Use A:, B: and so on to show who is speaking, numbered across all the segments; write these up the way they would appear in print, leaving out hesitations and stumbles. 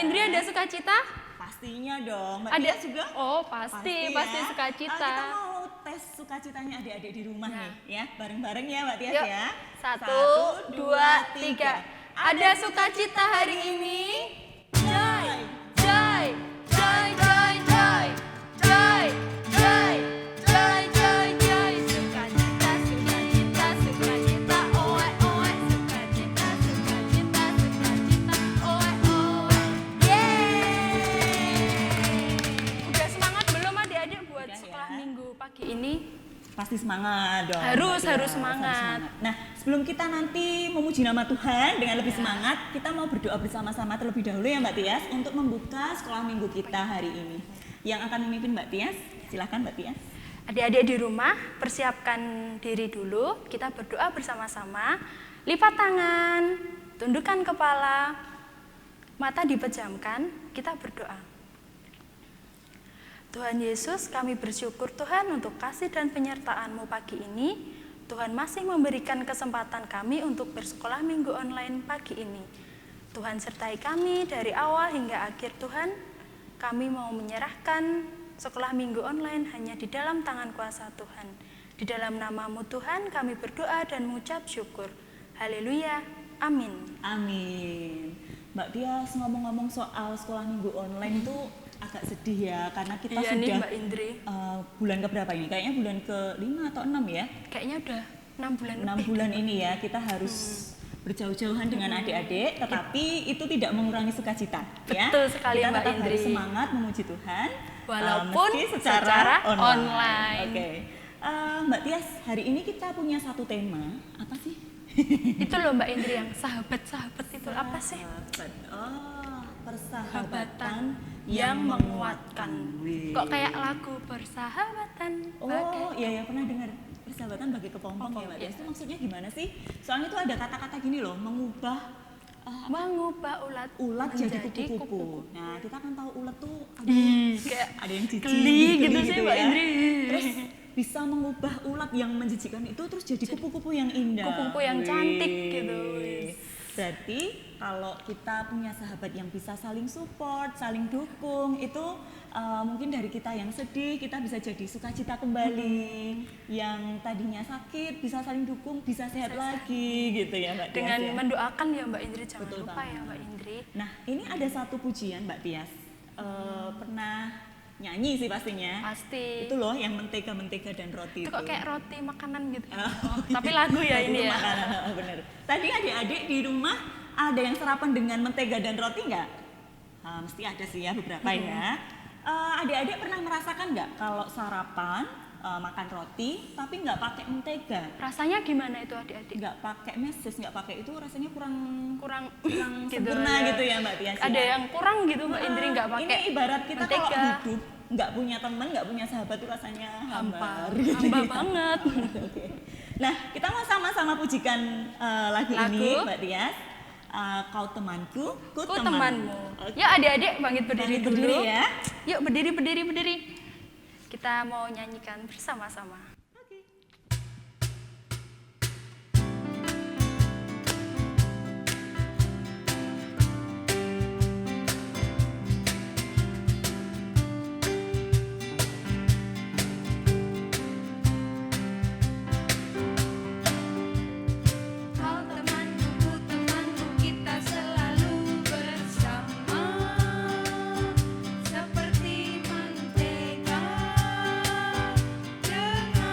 A: Indri ada sukacita?
B: Pastinya dong. Mbak
A: Ada
B: Tia juga?
A: Oh, pasti
B: ya.
A: sukacita.
B: Kita mau tes sukacitanya adik-adik di rumah nih, ya. Bareng-bareng ya Mbak Tias
A: Yuk.
B: ya.
A: 1, 2, 3. Ada sukacita hari ini? Joy, joy, joy, joy, joy, joy, joy, joy, joy, joy. Sukacita, sukacita, sukacita, oe, oe. Sukacita, sukacita, sukacita, oe, oe. Yeay! Udah semangat belum adik-adik buat
B: Udah
A: sekolah
B: ya.
A: minggu pagi ini?
B: Pasti semangat dong.
A: Harus,
B: Mbak Tia.
A: harus semangat.
B: Nah, sebelum kita nanti memuji nama Tuhan dengan lebih semangat, kita mau berdoa bersama-sama terlebih dahulu ya Mbak Tias untuk membuka sekolah minggu kita hari ini. Yang akan memimpin Mbak Tias, silakan Mbak Tias.
A: Adik-adik di rumah, persiapkan diri dulu. Kita berdoa bersama-sama. Lipat tangan, tundukkan kepala, mata dipejamkan. Kita berdoa. Tuhan Yesus, kami bersyukur Tuhan untuk kasih dan penyertaan-Mu pagi ini. Tuhan masih memberikan kesempatan kami untuk bersekolah minggu online pagi ini. Tuhan sertai kami dari awal hingga akhir Tuhan. Kami mau menyerahkan sekolah minggu online hanya di dalam tangan kuasa Tuhan. Di dalam nama-Mu Tuhan kami berdoa dan mengucap syukur. Haleluya. Amin.
B: Amin. Mbak Tias, ngomong-ngomong soal sekolah minggu online itu agak sedih ya, karena kita
A: Iya nih
B: sudah
A: Mbak Indri.
B: Bulan keberapa ini? Kayaknya bulan ke-5 atau 6 ya?
A: Kayaknya udah 6 bulan
B: 6
A: lebih.
B: bulan ini ya, kita harus berjauh-jauhan dengan adik-adik, tetapi itu tidak mengurangi sukacita. Ya.
A: Betul sekali,
B: kita
A: Mbak
B: tetap
A: Indri.
B: harus semangat memuji Tuhan,
A: Walaupun
B: meski
A: secara
B: online.
A: online.
B: Oke. Mbak Tias, hari ini kita punya satu tema, apa sih?
A: Itu loh Mbak Indri yang sahabat-sahabat itu apa sih?
B: Persahabatan
A: yang menguatkan.
B: Wih.
A: Kok kayak lagu persahabatan?
B: Oh iya pernah dengar persahabatan bagai kepompong ya Mbak Tias. Itu maksudnya gimana sih? Soalnya itu ada kata-kata gini loh, mengubah
A: mengubah ulat
B: jadi
A: menjadi
B: kupu-kupu. Nah kita kan tahu ulat tuh
A: kayak
B: ada yang jijik
A: geli gitu sih Mbak
B: ya.
A: Indri.
B: Terus bisa mengubah ulat yang menjijikkan itu terus jadi kupu-kupu yang indah.
A: Kupu-kupu yang cantik gitu.
B: Berarti kalau kita punya sahabat yang bisa saling support, saling dukung, itu mungkin dari kita yang sedih kita bisa jadi sukacita kembali. Yang tadinya sakit bisa saling dukung, bisa sehat lagi gitu ya Mbak Tias.
A: Dengan
B: ya?
A: mendoakan ya Mbak Indri, jangan
B: Betul
A: lupa
B: banget.
A: ya Mbak Indri.
B: Nah ini ada satu pujian Mbak Tias, pernah nyanyi sih pastinya.
A: Pasti.
B: Itu loh yang mentega dan roti
A: Itu kok kayak roti makanan gitu.
B: iya.
A: Tapi lagu ya ini ya.
B: Makanan, bener. Tadi adik-adik di rumah ada yang sarapan dengan mentega dan roti nggak? Mesti ada sih ya beberapa ya. Adik-adik pernah merasakan nggak kalau sarapan makan roti tapi nggak pakai mentega?
A: Rasanya gimana itu adik-adik?
B: Nggak pakai meses, nggak pakai itu rasanya kurang
A: gitu
B: sempurna
A: ya.
B: gitu ya Mbak Tias.
A: Ada
B: ya?
A: yang kurang gitu Mbak Indri nggak pakai.
B: Ini ibarat kita
A: mentega.
B: kalau hidup nggak punya teman, nggak punya sahabat itu rasanya hambar.
A: Hampa banget.
B: Oke. Nah kita mau sama-sama pujikan lagu ini Mbak Tias. Kau temanku, ku
A: temanmu.
B: Oke.
A: Ya adik-adik bangkit berdiri
B: Bangkit
A: dulu.
B: berdiri ya.
A: Yuk berdiri. Kita mau nyanyikan bersama-sama. Kau temanku, ku temanku, kita selalu bersama. Seperti mentega dengan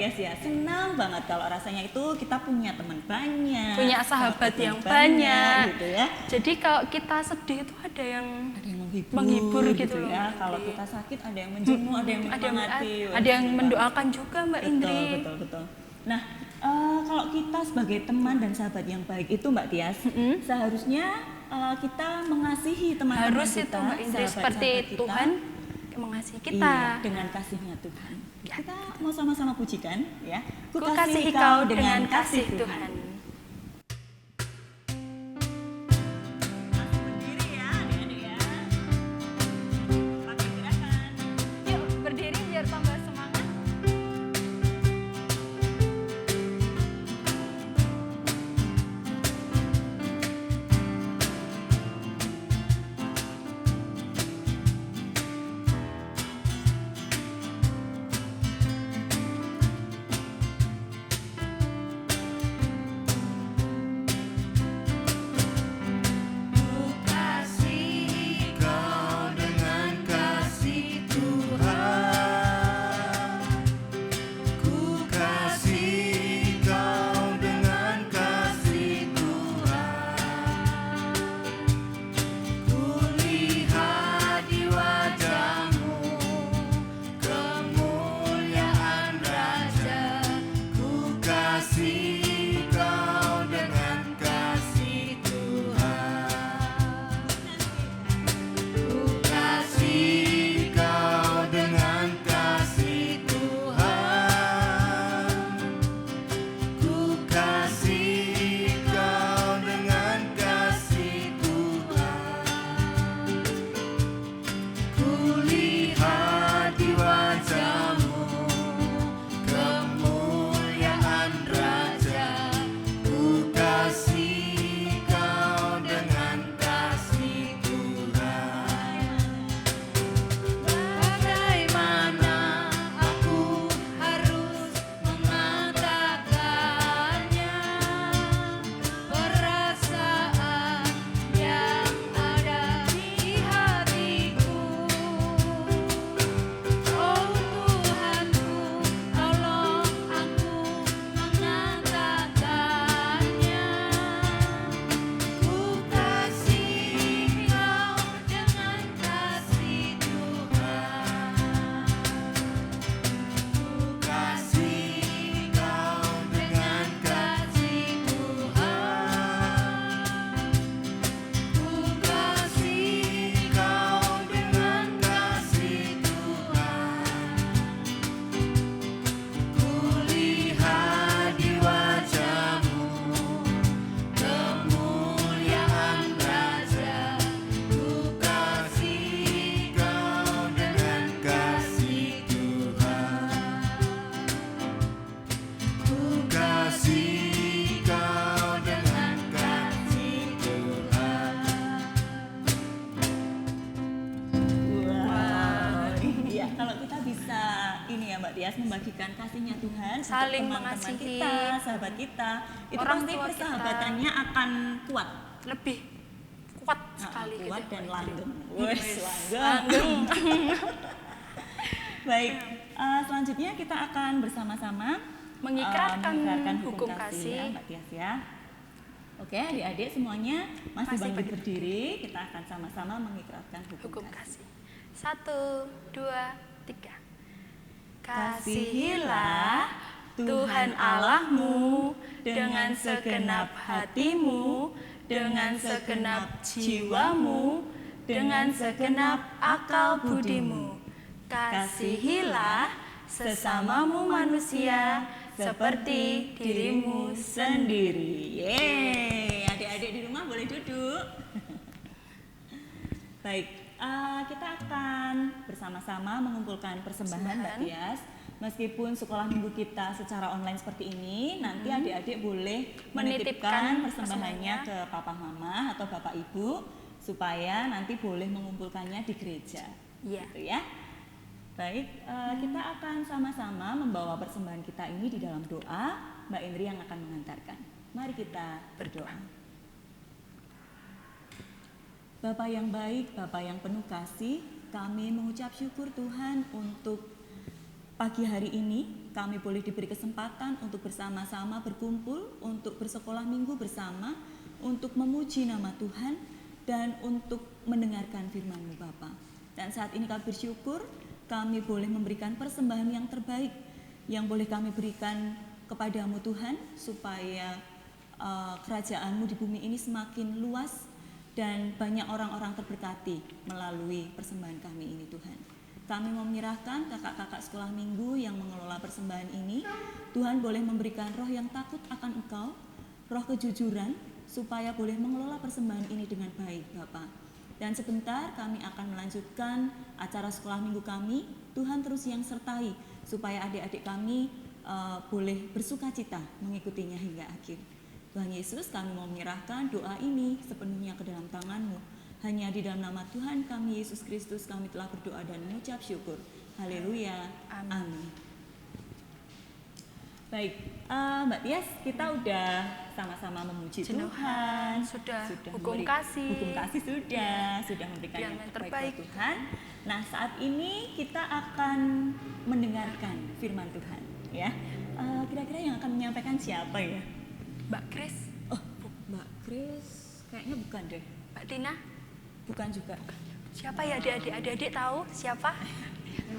B: Tias ya, senang banget kalau rasanya itu kita punya teman banyak,
A: Punya sahabat yang banyak
B: gitu ya.
A: Jadi kalau kita sedih itu ada yang
B: menghibur
A: gitu loh,
B: ya.
A: Mbak
B: Kalau
A: Indri.
B: kita sakit ada yang menjenguk, ada yang menyemangati.
A: Ada yang mendoakan juga Mbak Indri.
B: Betul. Nah, kalau kita sebagai teman dan sahabat yang baik itu Mbak Tias, seharusnya kita mengasihi teman-teman
A: Harus
B: kita,
A: itu Mbak Indri, seperti
B: sahabat-sahabat kita.
A: Tuhan mengasihi kita.
B: Iya, dengan kasihnya Tuhan. Kita mau sama-sama pujikan ya.
A: Ku kasihi kau dengan kasih Tuhan.
B: Berdiri ya, adik-adik ya. Pakai gerakan.
A: Yuk berdiri biar tambah semangat.
B: Tias membagikan kasihnya Tuhan
A: Saling
B: untuk teman-teman
A: mengasihi
B: kita, sahabat kita, itu
A: orang
B: pasti
A: tua kita.
B: persahabatannya akan kuat,
A: Lebih kuat sekali
B: kuat
A: gitu,
B: dan
A: Mbak Indri.
B: langgeng. Wes, langgeng. Baik, selanjutnya kita akan bersama-sama
A: Mengikrarkan
B: hukum
A: hukum
B: kasih ya,
A: kasih.
B: Mbak Tias ya. Oke, adik-adik semuanya masih
A: Masih
B: bangkit
A: berdiri.
B: berdiri. Kita akan sama-sama mengikrarkan hukum
A: Hukum
B: kasih.
A: kasih. 1, 2, 3.
B: Kasihilah Tuhan Allahmu dengan segenap hatimu, dengan segenap jiwamu, dengan segenap akal budimu. Kasihilah sesamamu manusia seperti dirimu sendiri. Yeay, adik-adik di rumah boleh duduk. Baik, kita akan bersama-sama mengumpulkan persembahan Mbak Tias. Meskipun sekolah minggu kita secara online seperti ini, nanti adik-adik boleh menitipkan persembahannya ke papa mama atau bapak ibu supaya nanti boleh mengumpulkannya di gereja.
A: Iya.
B: Gitu ya. Baik, kita akan sama-sama membawa persembahan kita ini di dalam doa. Mbak Indri yang akan mengantarkan. Mari kita berdoa. Bapa yang baik, Bapa yang penuh kasih, kami mengucap syukur Tuhan untuk pagi hari ini kami boleh diberi kesempatan untuk bersama-sama berkumpul, untuk bersekolah minggu bersama, untuk memuji nama Tuhan, dan untuk mendengarkan firman-Mu Bapa. Dan saat ini kami bersyukur kami boleh memberikan persembahan yang terbaik yang boleh kami berikan kepadamu Tuhan, supaya kerajaan-Mu di bumi ini semakin luas dan banyak orang-orang terberkati melalui persembahan kami ini Tuhan. Kami mau menyerahkan kakak-kakak sekolah minggu yang mengelola persembahan ini. Tuhan boleh memberikan roh yang takut akan Engkau, roh kejujuran, supaya boleh mengelola persembahan ini dengan baik Bapak. Dan sebentar kami akan melanjutkan acara sekolah minggu kami. Tuhan terus yang sertai supaya adik-adik kami boleh bersuka cita mengikutinya hingga akhir. Tuhan Yesus, kami mau menyerahkan doa ini sepenuhnya ke dalam tangan-Mu. Hanya di dalam nama Tuhan kami Yesus Kristus kami telah berdoa dan mengucap syukur. Haleluya. Amin. Baik, Mbak Tias, kita udah sama-sama memuji Tuhan,
A: sudah hukum kasih
B: sudah memberikan yang terbaik buat Tuhan. Nah, saat ini kita akan mendengarkan firman Tuhan, ya. Kira-kira yang akan menyampaikan siapa ya?
A: Mbak Kris.
B: Oh, Mbak Kris, kayaknya bukan deh.
A: Mbak Tina.
B: Bukan juga.
A: Siapa ya adik-adik tahu siapa?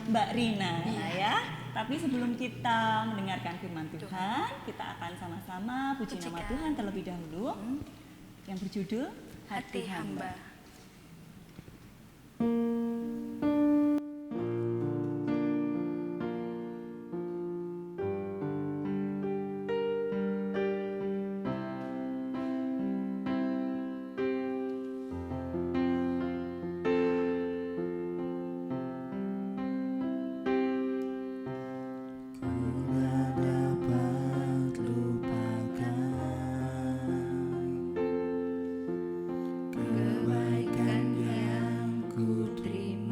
B: Mbak Rina ya. Tapi sebelum kita mendengarkan firman Tuhan, kita akan sama-sama puji nama Tuhan terlebih dahulu. Yang berjudul Hati Hamba.
C: Kebaikan yang ku terima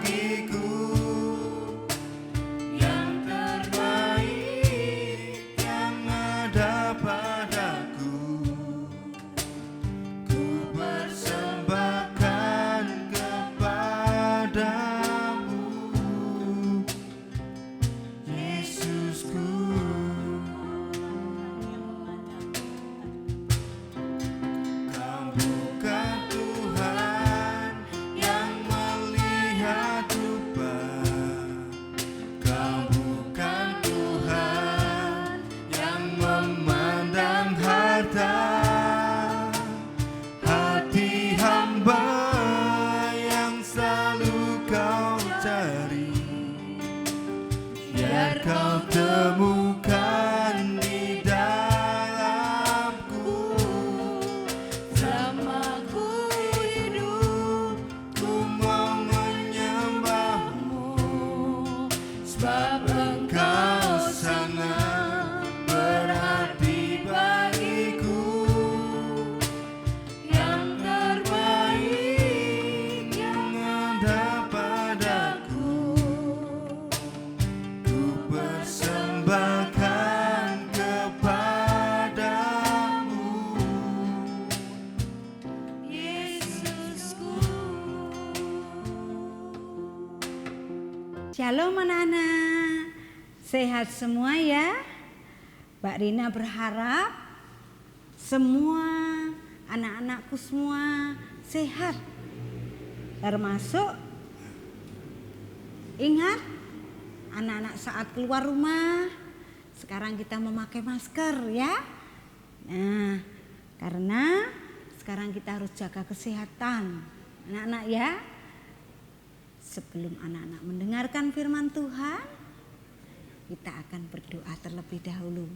C: bagiku, yang terbaik yang ada padaku. Ku persembahkan kepadamu, Yesusku. Kau bukan Tuhan yang melihat rupa, Kau bukan Tuhan yang memandang harta. Hati hamba yang selalu Kau cari, biar Kau temukan di dalamku. Selama ku hidup, ku mau menyembahmu, sebab Engkau sangat berarti bagiku. Yang terbaik yang ada padaku, ku persembahkan kepadamu, Yesusku.
D: Shalom anak-anak, sehat semua ya. Mbak Rina berharap semua anak-anakku semua sehat. Termasuk ingat anak-anak saat keluar rumah sekarang kita memakai masker ya. Nah, karena sekarang kita harus jaga kesehatan anak-anak ya. Sebelum anak-anak mendengarkan firman Tuhan, kita akan berdoa terlebih dahulu.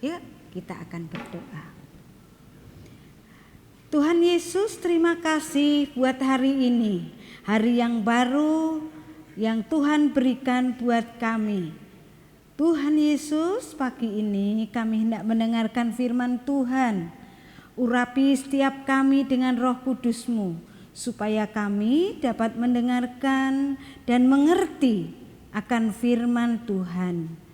D: Yuk, kita akan berdoa. Tuhan Yesus, terima kasih buat hari ini. Hari yang baru yang Tuhan berikan buat kami. Tuhan Yesus, pagi ini kami hendak mendengarkan firman Tuhan. Urapi setiap kami dengan Roh Kudus-Mu, supaya kami dapat mendengarkan dan mengerti akan firman Tuhan.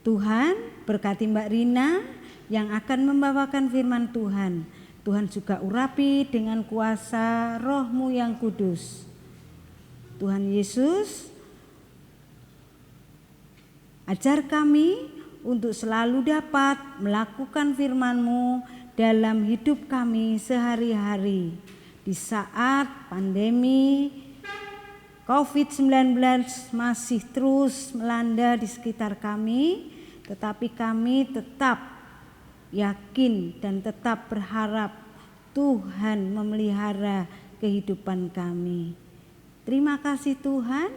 D: Tuhan, berkati Mbak Rina yang akan membawakan firman Tuhan. Tuhan juga urapi dengan kuasa Roh-Mu yang kudus. Tuhan Yesus, ajar kami untuk selalu dapat melakukan firman-Mu dalam hidup kami sehari-hari. Di saat pandemi COVID-19 masih terus melanda di sekitar kami, tetapi kami tetap yakin dan tetap berharap Tuhan memelihara kehidupan kami. Terima kasih Tuhan.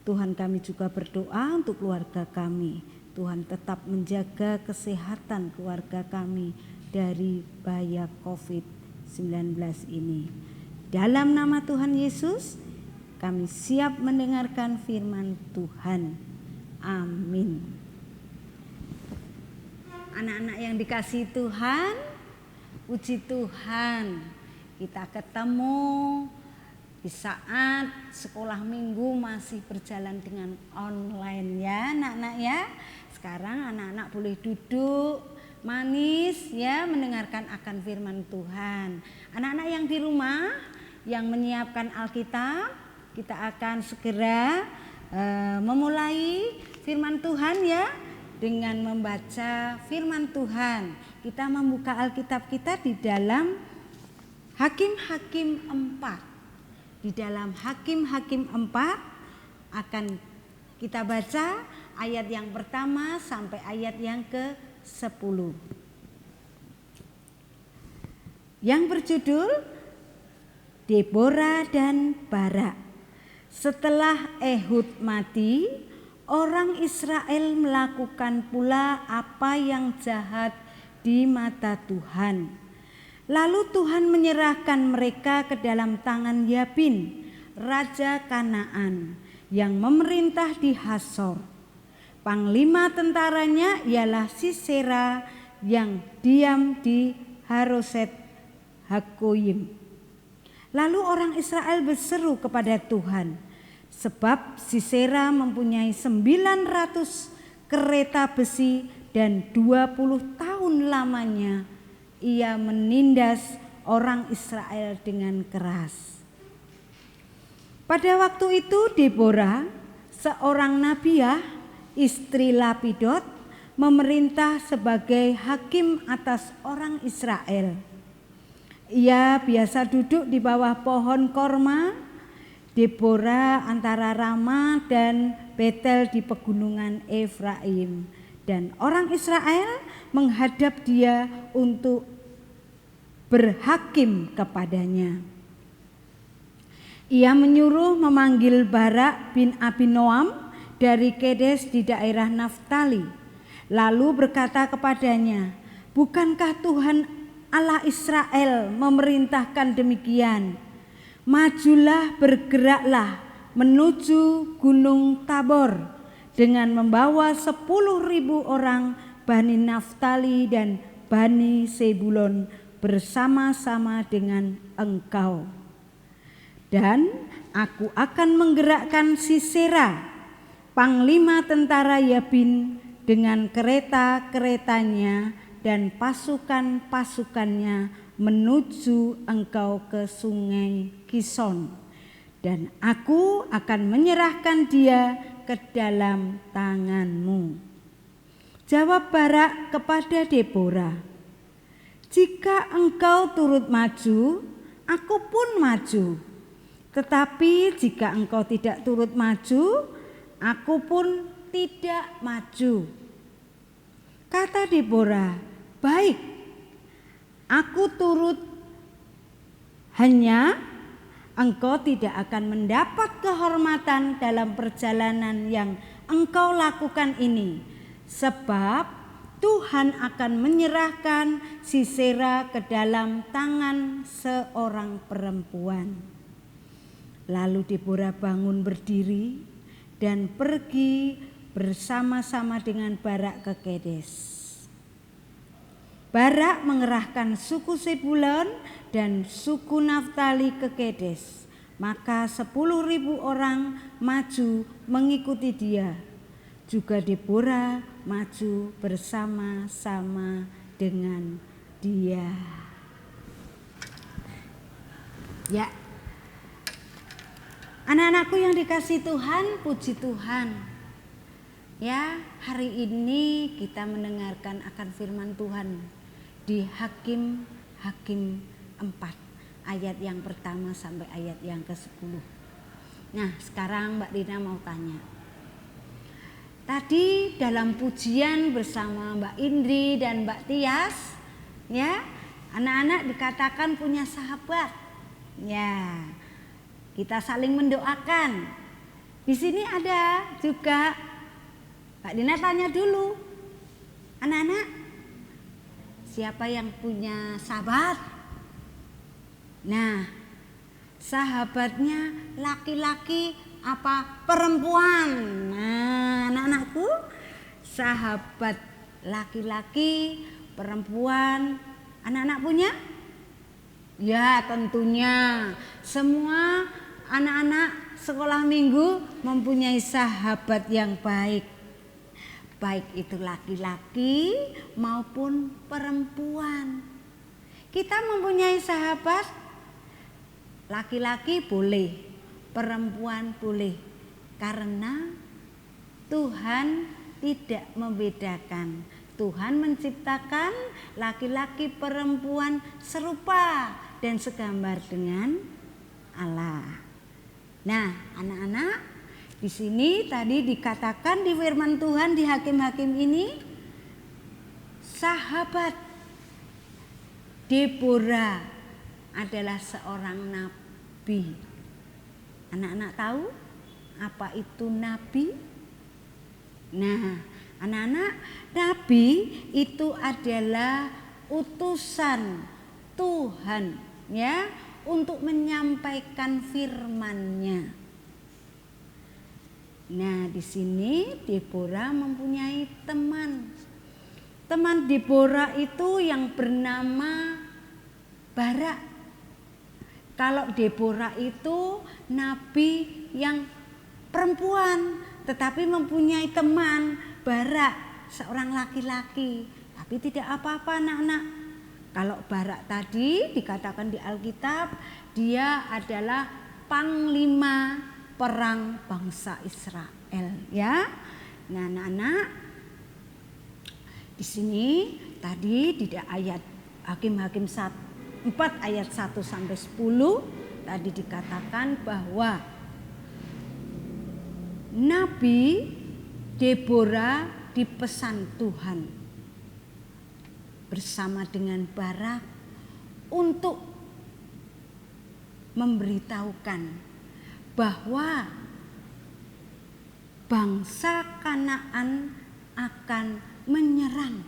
D: Tuhan, kami juga berdoa untuk keluarga kami. Tuhan tetap menjaga kesehatan keluarga kami dari bahaya COVID-19 ini. Dalam nama Tuhan Yesus, kami siap mendengarkan firman Tuhan. Amin. Anak-anak yang dikasihi Tuhan, puji Tuhan, kita ketemu di saat sekolah minggu masih berjalan dengan online ya anak-anak ya. Sekarang anak-anak boleh duduk manis ya mendengarkan akan firman Tuhan. Anak-anak yang di rumah yang menyiapkan Alkitab, kita akan segera memulai firman Tuhan ya dengan membaca firman Tuhan. Kita membuka Alkitab kita di dalam Hakim-Hakim 4. Di dalam Hakim-Hakim 4 akan kita baca ayat yang pertama sampai ayat yang ke-10. Yang berjudul Deborah dan Barak. Setelah Ehud mati, orang Israel melakukan pula apa yang jahat di mata Tuhan. Lalu Tuhan menyerahkan mereka ke dalam tangan Yabin, raja Kanaan, yang memerintah di Hasor. Panglima tentaranya ialah Sisera yang diam di Haroset Hagoyim. Lalu orang Israel berseru kepada Tuhan, Sebab Sisera mempunyai 900 kereta besi dan 20 tahun lamanya ia menindas orang Israel dengan keras. Pada waktu itu Deborah, seorang nabiah, istri Lapidot, memerintah sebagai hakim atas orang Israel. Ia biasa duduk di bawah pohon korma, Deborah antara Rama dan Betel di pegunungan Efraim. Dan orang Israel menghadap dia untuk berhakim kepadanya. Ia menyuruh memanggil Barak bin Abinoam dari Kedes di daerah Naftali. Lalu berkata kepadanya, "Bukankah Tuhan Allah Israel memerintahkan demikian? Majulah, bergeraklah menuju Gunung Tabor dengan membawa 10.000 orang Bani Naftali dan Bani Sebulon bersama-sama dengan engkau. Dan aku akan menggerakkan Sisera, panglima tentara Yabin, dengan kereta-keretanya dan pasukan-pasukannya menuju engkau ke sungai Kison, dan aku akan menyerahkan dia ke dalam tanganmu." Jawab Barak kepada Deborah, "Jika engkau turut maju, aku pun maju. Tetapi jika engkau tidak turut maju, aku pun tidak maju." Kata Deborah, "Baik, aku turut, hanya engkau tidak akan mendapat kehormatan dalam perjalanan yang engkau lakukan ini, sebab Tuhan akan menyerahkan Sisera ke dalam tangan seorang perempuan." Lalu Deborah bangun berdiri dan pergi bersama-sama dengan Barak ke Kedes. Barak mengerahkan suku Sebulon dan suku Naftali ke Kedes, maka 10.000 orang maju mengikuti dia. Juga Deborah maju bersama-sama dengan dia. Ya, anak-anakku yang dikasihi Tuhan, puji Tuhan. Ya, hari ini kita mendengarkan akan firman Tuhan di Hakim 4 ayat yang pertama sampai ayat yang ke-10. Nah, sekarang Mbak Dina mau tanya. Tadi dalam pujian bersama Mbak Indri dan Mbak Tias, ya, anak-anak dikatakan punya sahabat. Ya, kita saling mendoakan. Di sini ada juga Mbak Dina tanya dulu, anak-anak, siapa yang punya sahabat? Nah, sahabatnya laki-laki apa perempuan? Nah, anak-anakku, sahabat laki-laki, perempuan, anak-anak punya? Ya, tentunya semua anak-anak sekolah minggu mempunyai sahabat yang baik. Baik itu laki-laki maupun perempuan. Kita mempunyai sahabat, laki-laki boleh, perempuan boleh, karena Tuhan tidak membedakan. Tuhan menciptakan laki-laki perempuan serupa dan segambar dengan Allah. Nah, anak-anak, di sini tadi dikatakan di firman Tuhan di Hakim-Hakim ini, sahabat Deborah adalah seorang nabi. Anak-anak tahu apa itu nabi? Nah, anak-anak, nabi itu adalah utusan Tuhan, ya, untuk menyampaikan firman-Nya. Nah, di sini Deborah mempunyai teman. Teman Deborah itu yang bernama Barak. Kalau Deborah itu nabi yang perempuan, tetapi mempunyai teman Barak, seorang laki-laki. Tapi tidak apa-apa anak-anak. Kalau Barak tadi dikatakan di Alkitab, dia adalah panglima perang bangsa Israel, ya. Nah, anak-anak, di sini tadi di ayat Hakim-Hakim 4 ayat 1 sampai 10 tadi dikatakan bahwa Nabi Deborah dipesan Tuhan bersama dengan Barak untuk memberitahukan bahwa bangsa Kanaan akan menyerang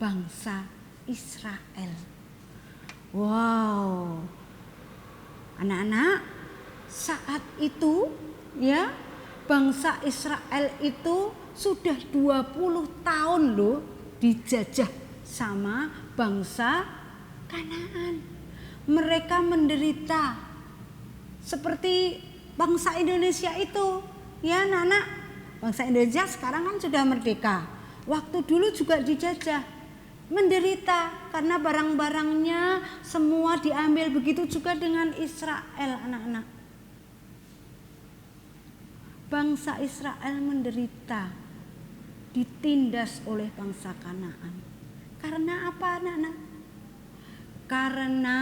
D: bangsa Israel. Wow. Anak-anak, saat itu ya, bangsa Israel itu sudah 20 tahun loh dijajah sama bangsa Kanaan. Mereka menderita seperti bangsa Indonesia itu, ya anak-anak. Bangsa Indonesia sekarang kan sudah merdeka. Waktu dulu juga dijajah, menderita karena barang-barangnya semua diambil. Begitu juga dengan Israel, anak-anak. Bangsa Israel menderita, ditindas oleh bangsa Kanaan. Karena apa, anak-anak? Karena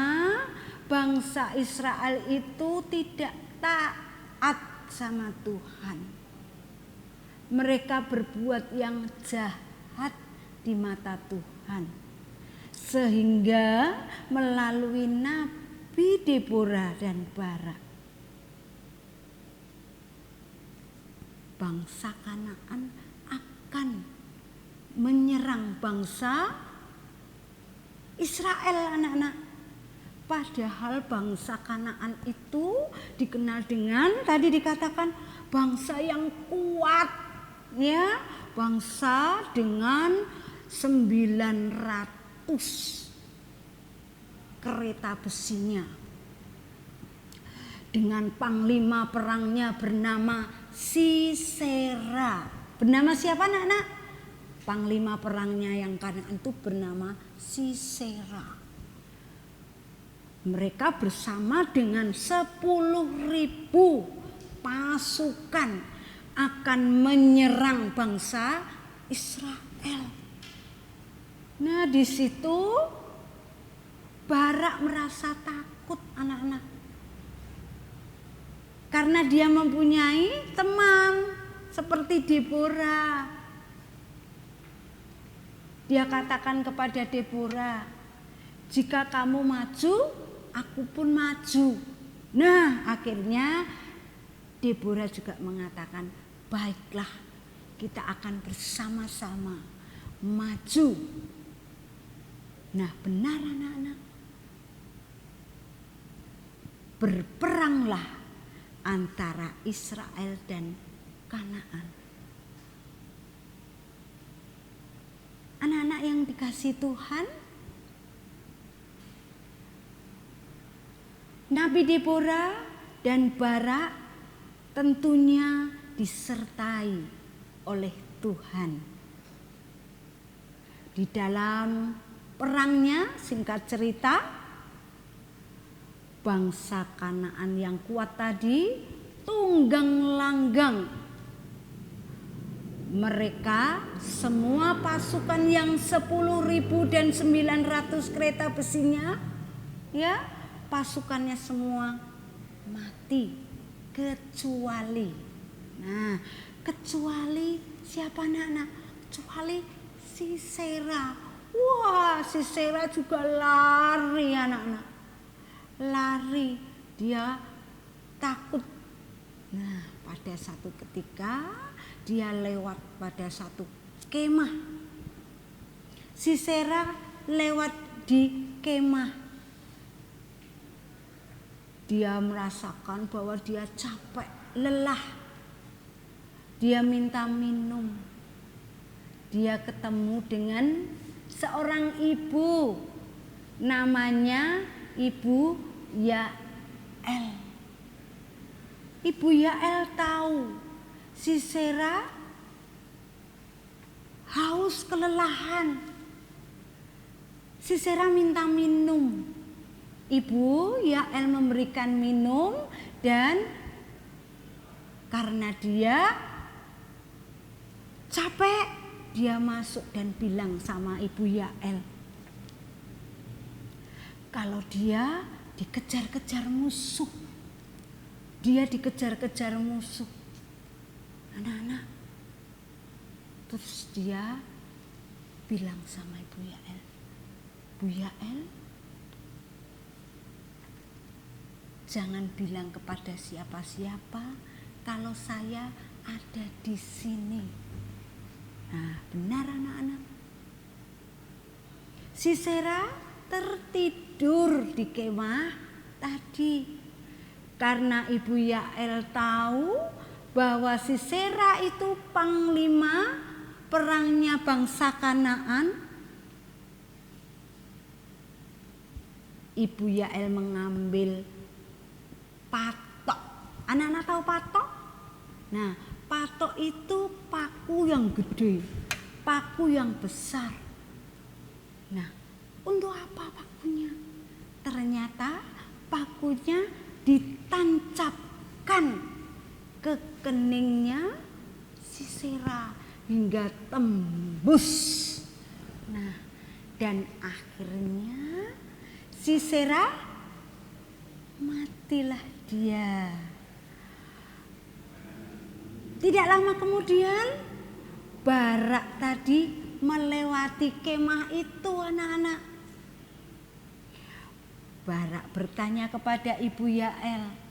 D: bangsa Israel itu tidak taat sama Tuhan. Mereka berbuat yang jahat di mata Tuhan. Sehingga melalui Nabi Deborah dan Barak, bangsa Kanaan akan menyerang bangsa Israel, anak-anak. Padahal bangsa Kanaan itu dikenal dengan, tadi dikatakan, bangsa yang kuat, ya, bangsa dengan 900 kereta besinya, dengan panglima perangnya bernama Sisera. Bernama siapa, anak-anak? Panglima perangnya yang Kanaan itu bernama Sisera. Mereka bersama dengan 10.000 pasukan akan menyerang bangsa Israel. Nah, di situ Barak merasa takut, anak-anak. Karena dia mempunyai teman seperti Deborah. Dia katakan kepada Deborah, jika kamu maju, aku pun maju. Nah, akhirnya Deborah juga mengatakan, baiklah, kita akan bersama-sama maju. Nah, benar anak-anak. Berperanglah antara Israel dan Kanaan. Anak-anak yang dikasihi Tuhan, Nabi Deborah dan Barak tentunya disertai oleh Tuhan. Di dalam perangnya, singkat cerita, bangsa Kanaan yang kuat tadi tunggang langgang. Mereka semua pasukan yang 10.000 dan 900 kereta besinya, ya, pasukannya semua mati kecuali, nah, kecuali siapa, anak-anak? Kecuali Sisera. Wah, Sisera juga lari, anak-anak. Lari, dia takut. Nah, pada satu ketika dia lewat pada satu kemah. Sisera lewat di kemah. Dia merasakan bahwa dia capek, lelah. Dia minta minum. Dia ketemu dengan seorang ibu, namanya Ibu Yael. Ibu Yael tahu Sisera haus, kelelahan. Sisera minta minum. Ibu Yael memberikan minum, dan karena dia capek, dia masuk dan bilang sama Ibu Yael, kalau dia dikejar-kejar musuh. Dia dikejar-kejar musuh. Anak-anak. Terus dia bilang sama Ibu Yael, Bu Yael, jangan bilang kepada siapa-siapa kalau saya ada di sini. Nah, benar anak-anak. Sisera tertidur di kemah tadi. Karena Ibu Yael tahu bahwa Sisera itu panglima perangnya bangsa Kanaan, Ibu Yael mengambil patok. Anak-anak tahu patok? Nah, patok itu paku yang gede, paku yang besar. Nah, untuk apa pakunya? Ternyata pakunya ditancapkan ke keningnya Sisera hingga tembus. Nah, dan akhirnya Sisera matilah dia. Tidak lama kemudian Barak tadi melewati kemah itu, anak-anak. Barak bertanya kepada Ibu Yael.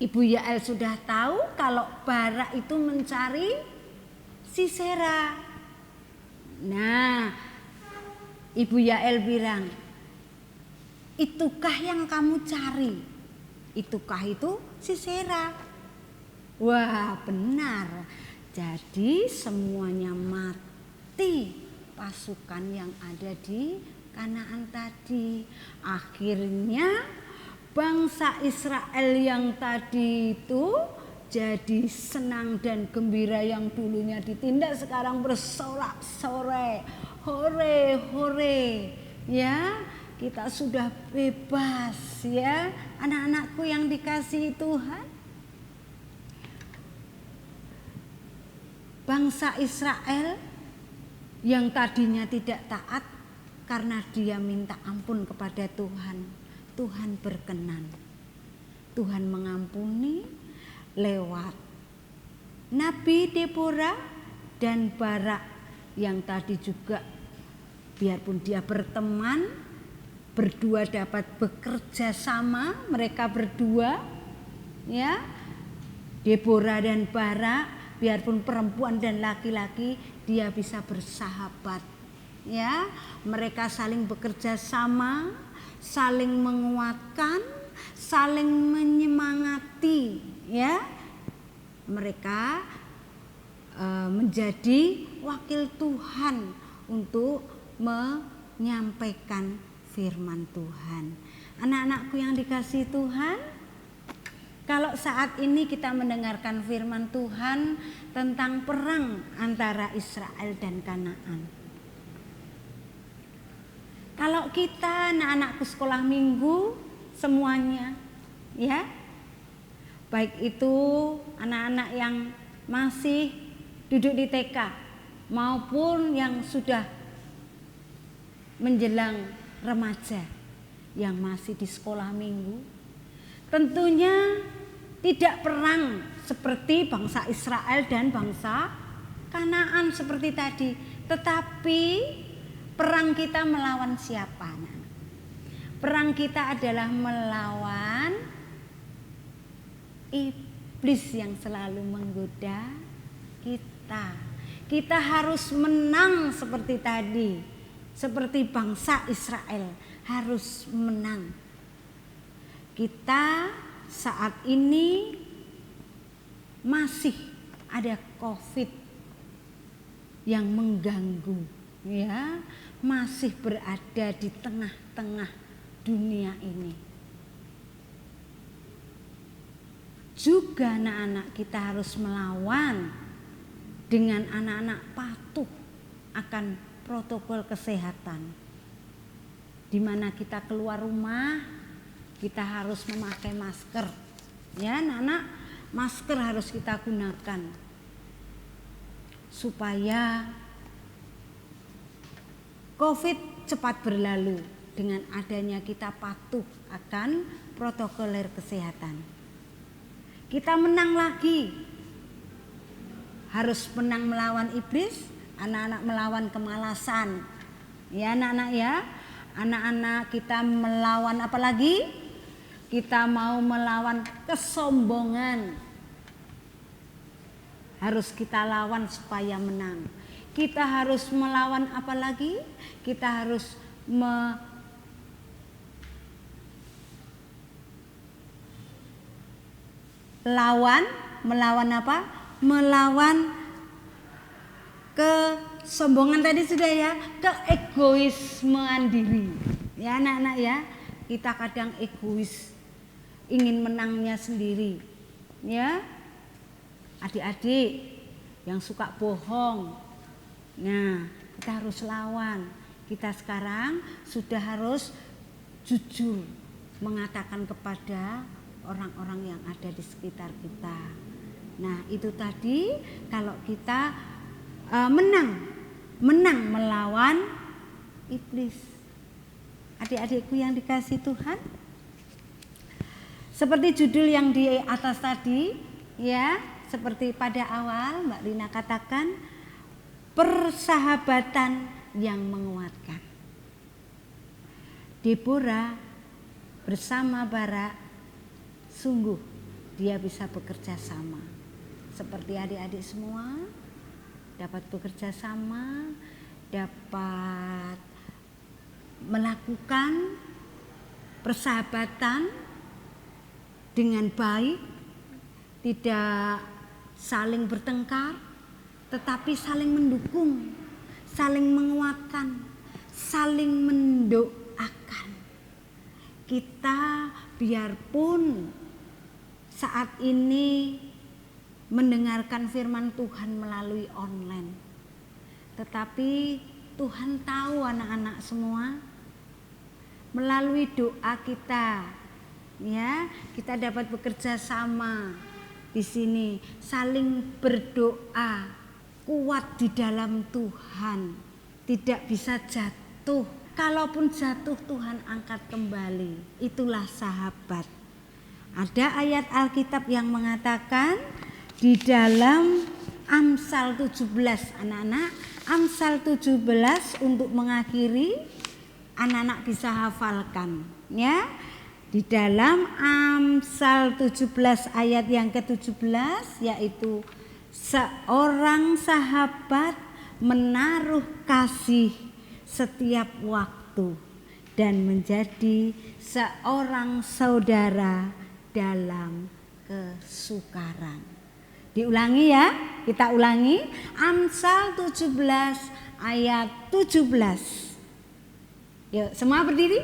D: Ibu Yael sudah tahu kalau Barak itu mencari Sisera. Nah, Ibu Yael bilang, itukah yang kamu cari? Itukah itu Sisera? Wah, benar. Jadi semuanya mati pasukan yang ada di Kanaan tadi. Akhirnya bangsa Israel yang tadi itu jadi senang dan gembira, yang dulunya ditindak sekarang bersorak-sorai. Hore, hore. Ya, kita sudah bebas ya, anak-anakku yang dikasihi Tuhan. Bangsa Israel yang tadinya tidak taat, karena dia minta ampun kepada Tuhan, Tuhan berkenan. Tuhan mengampuni lewat Nabi Deborah dan Barak yang tadi juga, biarpun dia berteman, berdua dapat bekerja sama, mereka berdua ya, Deborah dan Barak, biarpun perempuan dan laki-laki, dia bisa bersahabat. Ya, mereka saling bekerja sama, saling menguatkan, saling menyemangati. Ya, mereka menjadi wakil Tuhan untuk menyampaikan firman Tuhan. Anak-anakku yang dikasihi Tuhan, kalau saat ini kita mendengarkan firman Tuhan tentang perang antara Israel dan Kanaan. Kalau kita anak-anakku sekolah minggu semuanya ya, baik itu anak-anak yang masih duduk di TK maupun yang sudah menjelang remaja yang masih di sekolah minggu, tentunya tidak perang seperti bangsa Israel dan bangsa Kanaan seperti tadi, tetapi perang kita melawan siapa? Perang kita adalah melawan iblis yang selalu menggoda kita. Kita harus menang seperti tadi, seperti bangsa Israel harus menang. Kita saat ini masih ada COVID yang mengganggu, ya, masih berada di tengah-tengah dunia ini. juga anak-anak kita harus melawan dengan anak-anak patuh akan protokol kesehatan. Di mana kita keluar rumah, kita harus memakai masker. Ya, anak-anak, masker harus kita gunakan supaya COVID cepat berlalu dengan adanya kita patuh akan protokoler kesehatan. Kita menang lagi, harus menang melawan iblis, anak-anak melawan kemalasan. Ya anak-anak ya, anak-anak kita melawan apa lagi? Kita mau melawan kesombongan. Harus kita lawan supaya menang. Kita harus melawan apa lagi? Kita harus melawan apa? Melawan kesombongan tadi sudah ya, keegoismean diri. Ya anak-anak ya, kita kadang egois, ingin menangnya sendiri. Ya, adik-adik yang suka bohong, nah kita harus lawan. Kita sekarang sudah harus jujur mengatakan kepada orang-orang yang ada di sekitar kita. Nah itu tadi kalau kita menang melawan iblis. Adik-adikku yang dikasih Tuhan, seperti judul yang di atas tadi ya, seperti pada awal Mbak Rina katakan, persahabatan yang menguatkan. Deborah bersama Barak, sungguh dia bisa bekerja sama. Seperti adik-adik semua dapat bekerja sama, dapat melakukan persahabatan dengan baik, tidak saling bertengkar, tetapi saling mendukung, saling menguatkan, saling mendoakan. Kita biarpun saat ini mendengarkan firman Tuhan melalui online, tetapi Tuhan tahu anak-anak semua, melalui doa kita, ya, kita dapat bekerja sama di sini, saling berdoa, kuat di dalam Tuhan, tidak bisa jatuh. Kalaupun jatuh Tuhan angkat kembali. Itulah sahabat. Ada ayat Alkitab yang mengatakan di dalam Amsal 17, anak-anak, Amsal 17 untuk mengakhiri, anak-anak bisa hafalkan ya. Di dalam Amsal 17 ayat yang ke-17, yaitu seorang sahabat menaruh kasih setiap waktu dan menjadi seorang saudara dalam kesukaran. Diulangi ya, kita ulangi. Amsal 17 ayat 17. Yuk, semua berdiri.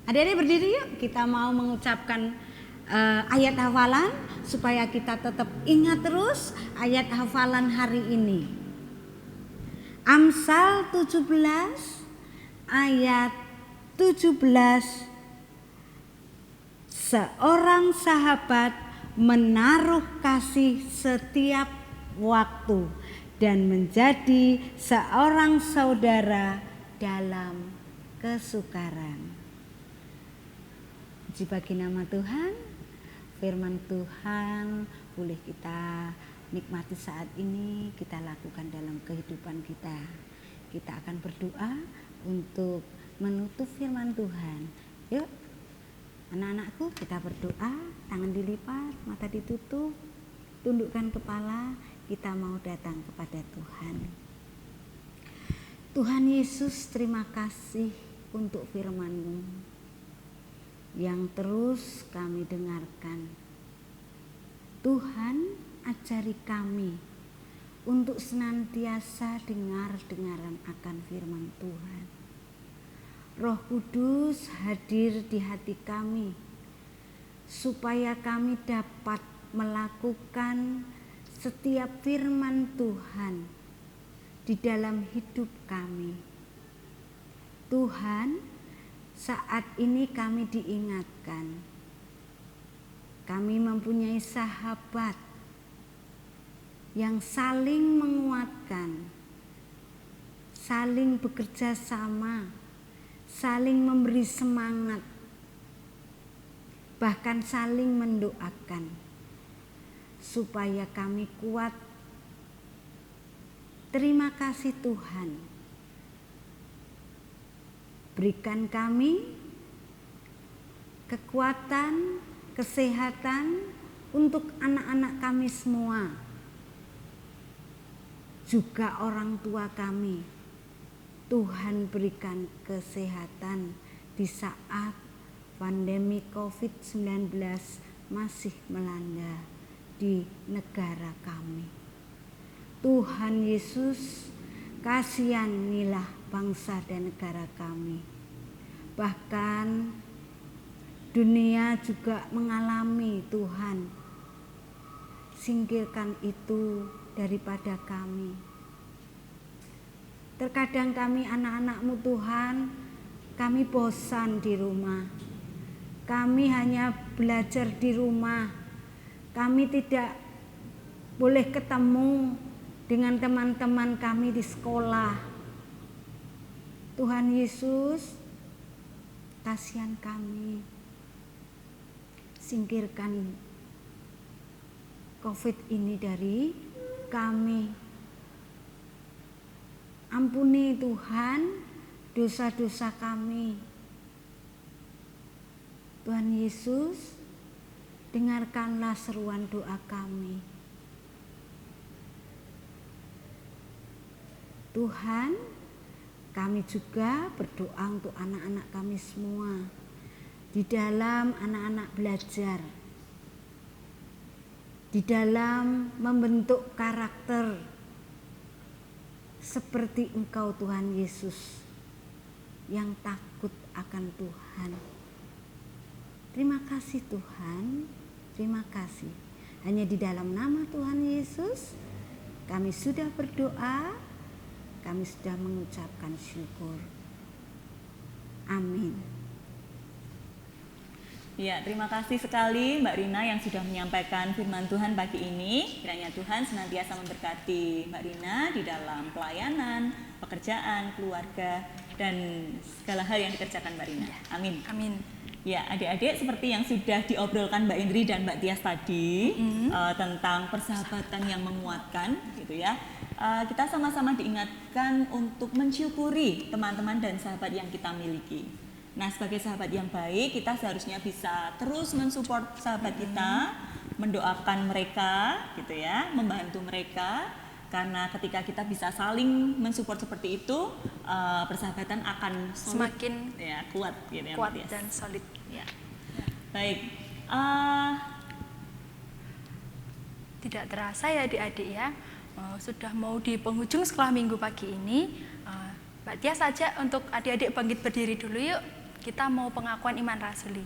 D: Adik-adik berdiri yuk. Kita mau mengucapkan ayat hafalan supaya kita tetap ingat terus ayat hafalan hari ini. Amsal 17 ayat 17. Seorang sahabat menaruh kasih setiap waktu dan menjadi seorang saudara dalam kesukaran. Puji bagi nama Tuhan, firman Tuhan boleh kita nikmati saat ini, kita lakukan dalam kehidupan kita. Kita akan berdoa untuk menutup firman Tuhan. Yuk, anak-anakku, kita berdoa, tangan dilipat, mata ditutup, tundukkan kepala, kita mau datang kepada Tuhan. Tuhan Yesus, terima kasih untuk firman-Mu yang terus kami dengarkan. Tuhan, ajari kami untuk senantiasa dengar-dengaran akan firman Tuhan. Roh Kudus hadir di hati kami supaya kami dapat melakukan setiap firman Tuhan di dalam hidup kami. Tuhan, saat ini kami diingatkan, kami mempunyai sahabat yang saling menguatkan, saling bekerja sama, saling memberi semangat, bahkan saling mendoakan supaya kami kuat. Terima kasih Tuhan. Berikan kami kekuatan, kesehatan untuk anak-anak kami semua, juga orang tua kami. Tuhan berikan kesehatan di saat pandemi COVID-19 masih melanda di negara kami. Tuhan Yesus, kasihanilah bangsa dan negara kami. Bahkan dunia juga mengalami, Tuhan, singkirkan itu daripada kami. Terkadang kami anak-anak-Mu Tuhan, kami bosan di rumah. Kami hanya belajar di rumah. Kami tidak boleh ketemu dengan teman-teman kami di sekolah. Tuhan Yesus, kasihan kami. Singkirkan COVID ini dari kami. Ampuni Tuhan dosa-dosa kami. Tuhan Yesus, dengarkanlah seruan doa kami. Tuhan, kami juga berdoa untuk anak-anak kami semua di dalam anak-anak belajar, di dalam membentuk karakter seperti Engkau Tuhan Yesus yang takut akan Tuhan. Terima kasih Tuhan, terima kasih. Hanya di dalam nama Tuhan Yesus kami sudah berdoa, kami sudah mengucapkan syukur. Amin.
B: Ya, terima kasih sekali Mbak Rina yang sudah menyampaikan firman Tuhan pagi ini. Kiranya Tuhan senantiasa memberkati Mbak Rina di dalam pelayanan, pekerjaan, keluarga, dan segala hal yang dikerjakan Mbak Rina. Amin.
A: Amin.
B: Ya, adik-adik, seperti yang sudah diobrolkan Mbak Indri dan Mbak Tias tadi tentang persahabatan yang menguatkan, gitu ya. Kita sama-sama diingatkan untuk mensyukuri teman-teman dan sahabat yang kita miliki. Nah, sebagai sahabat yang baik, kita seharusnya bisa terus mensupport sahabat kita, mendoakan mereka, gitu ya, membantu mereka. Karena ketika kita bisa saling mensupport seperti itu, persahabatan akan
A: Semakin
B: ya, kuat, gitu ya,
A: kuat
B: Mbak Tias.
A: dan solid.
B: Ya. Baik.
A: Tidak terasa ya adik-adik ya, sudah mau di penghujung sekolah minggu pagi ini. Mbak Tias saja untuk adik-adik bangkit berdiri dulu yuk. Kita mau pengakuan iman rasuli.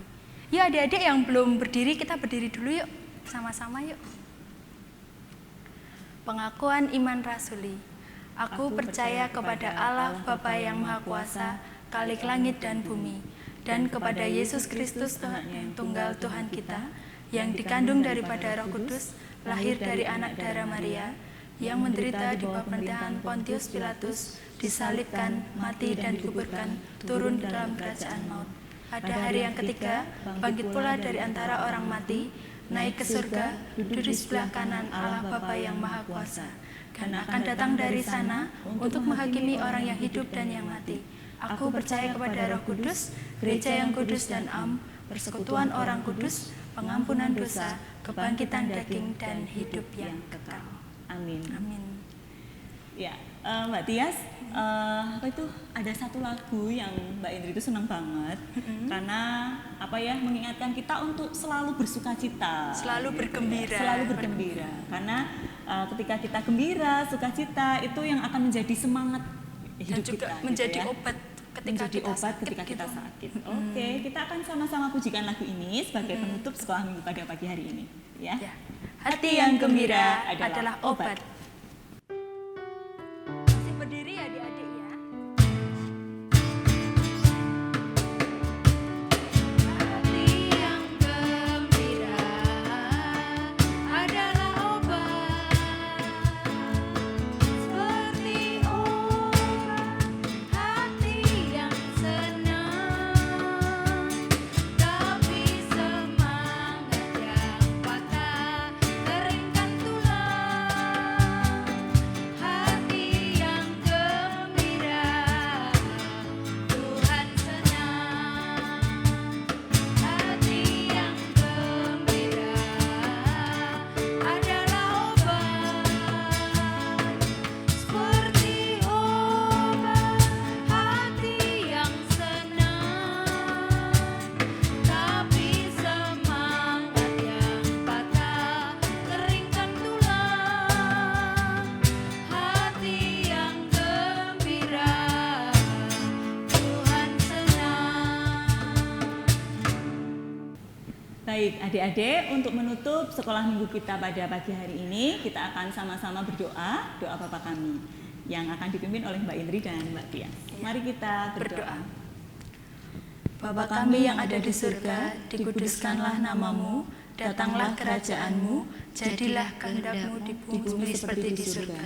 A: Yuk adik-adik yang belum berdiri, kita berdiri dulu yuk. Sama-sama yuk. Pengakuan iman rasuli. Aku percaya kepada Allah Bapa yang Maha Kuasa, Khalik langit dan bumi, dan kepada Yesus Kristus Tuhan yang tunggal Tuhan kita, yang dikandung daripada Roh Kudus, lahir dari anak darah Maria, yang menderita di bawah pemerintahan Pontius Pilatus, disalibkan, mati dan dikuburkan, turun dalam kerajaan maut. Pada hari yang ketiga, bangkit pula dari antara orang mati, naik ke surga, duduk di sebelah kanan Allah Bapa yang Maha Kuasa, dan akan datang dari sana untuk menghakimi orang yang hidup dan yang mati. Aku percaya kepada Roh Kudus, gereja yang kudus dan am, persekutuan orang kudus, pengampunan dosa, kebangkitan daging dan hidup yang kekal.
B: Amin.
A: Amin.
B: Ya, Mbak Tias, apa itu ada satu lagu yang Mbak Indri itu senang banget karena apa ya, mengingatkan kita untuk selalu bersukacita,
A: Selalu bergembira.
B: selalu bergembira. Karena ketika kita gembira, sukacita itu yang akan menjadi semangat
A: Dan
B: hidup
A: juga
B: kita,
A: menjadi
B: gitu ya.
A: obat ketika
B: Menjadi
A: kita
B: obat
A: sakit
B: ketika kita
A: gitu.
B: sakit. Oke, kita akan sama-sama pujikan lagu ini sebagai penutup sekolah minggu pada pagi hari ini, ya.
A: Ya. Hati yang gembira adalah obat. Masih berdiri adik-adik ya.
E: Hati yang gembira adalah obat, seperti obat. Hati yang senang, tapi semangat yang patah keringkan tulang. Hati yang gembira, Tuhan senang. Hati yang gembira adalah obat, seperti obat. Hati yang senang, tapi semangat yang patah keringkan tulang. Hati yang gembira, Tuhan senang.
B: Baik, adik-adik, untuk menutup sekolah minggu kita pada pagi hari ini, kita akan sama-sama berdoa, doa Bapa kami, yang akan dipimpin oleh Mbak Indri dan Mbak Tias. Mari kita berdoa.
A: Bapa kami yang ada di surga, dikuduskanlah namamu, datanglah kerajaanmu, jadilah kehendak-mu di bumi seperti di surga.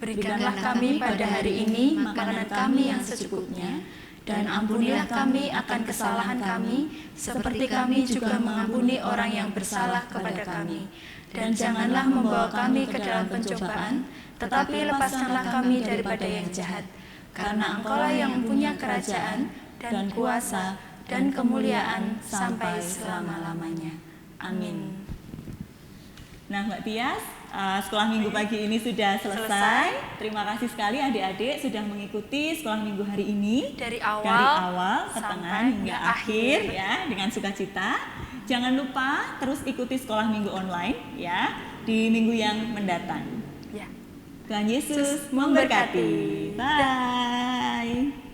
A: Berikanlah kami pada hari ini makanan kami yang secukupnya, dan ampunilah kami akan kesalahan kami, seperti kami juga mengampuni orang yang bersalah kepada kami. Dan janganlah membawa kami ke dalam pencobaan, tetapi lepaskanlah kami daripada yang jahat. Karena Engkaulah yang mempunyai kerajaan, dan kuasa, dan kemuliaan sampai selama-lamanya. Amin.
B: Nah, Mbak Tias, sekolah minggu pagi ini sudah selesai. Terima kasih sekali adik-adik sudah mengikuti sekolah minggu hari ini.
A: Dari awal
B: pertengahan hingga akhir ya, dengan sukacita. Jangan lupa terus ikuti sekolah minggu online ya di minggu yang mendatang.
A: Ya.
B: Tuhan Yesus memberkati. Bye.